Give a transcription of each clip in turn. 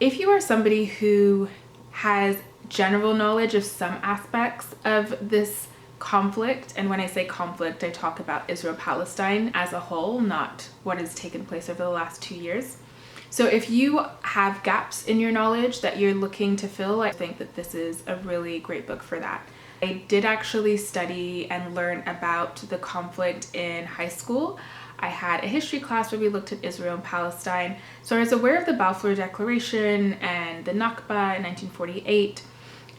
If you are somebody who has general knowledge of some aspects of this conflict, and when I say conflict, I talk about Israel-Palestine as a whole, not what has taken place over the last 2 years. So if you have gaps in your knowledge that you're looking to fill, I think that this is a really great book for that. I did actually study and learn about the conflict in high school. I had a history class where we looked at Israel and Palestine. So I was aware of the Balfour Declaration and the Nakba in 1948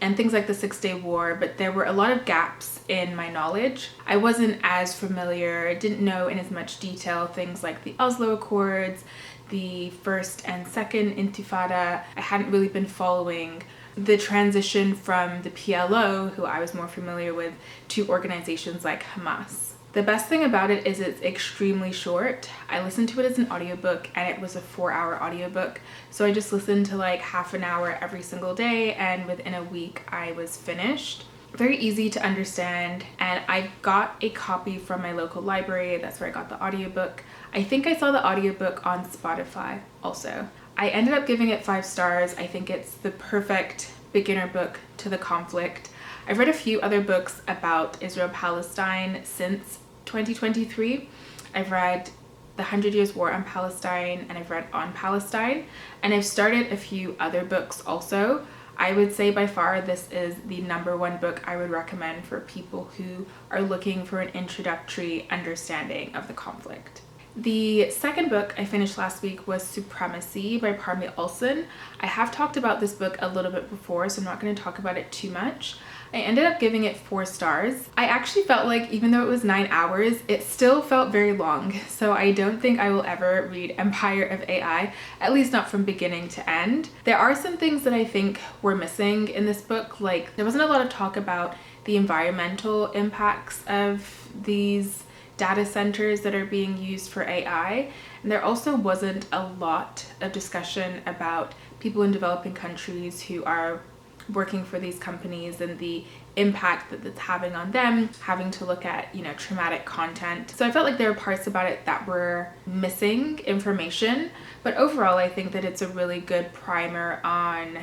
and things like the Six-Day War, but there were a lot of gaps in my knowledge. I wasn't as familiar, didn't know in as much detail things like the Oslo Accords, the First and Second Intifada. I hadn't really been following the transition from the PLO, who I was more familiar with, to organizations like Hamas. The best thing about it is it's extremely short. I listened to it as an audiobook and it was a 4-hour audiobook. So I just listened to like half an hour every single day, and within a week I was finished. Very easy to understand, and I got a copy from my local library. That's where I got the audiobook. I think I saw the audiobook on Spotify also. I ended up giving it 5 stars. I think it's the perfect beginner book to the conflict. I've read a few other books about Israel-Palestine since 2023. I've read The 100 Years' War on Palestine, and I've read On Palestine, and I've started a few other books also. I would say by far this is the #1 book I would recommend for people who are looking for an introductory understanding of the conflict. The second book I finished last week was Supremacy by Parmi Olson. I have talked about this book a little bit before, so I'm not going to talk about it too much. I ended up giving it 4 stars. I actually felt like even though it was 9 hours, it still felt very long. So I don't think I will ever read Empire of AI, at least not from beginning to end. There are some things that I think were missing in this book. Like, there wasn't a lot of talk about the environmental impacts of these data centers that are being used for AI. And there also wasn't a lot of discussion about people in developing countries who are working for these companies and the impact that it's having on them, having to look at, traumatic content. So I felt like there were parts about it that were missing information, but overall I think that it's a really good primer on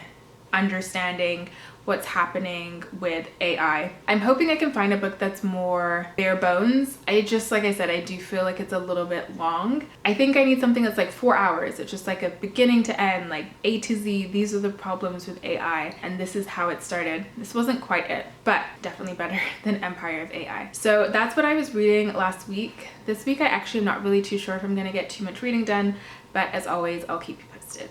understanding what's happening with AI. I'm hoping I can find a book that's more bare bones. Like I said, I do feel like it's a little bit long. I think I need something that's like 4 hours. It's just like a beginning to end, like A to Z. These are the problems with AI, and this is how it started. This wasn't quite it, but definitely better than Empire of AI. So that's what I was reading last week. This week I actually am not really too sure if I'm gonna get too much reading done, but as always, I'll keep you posted.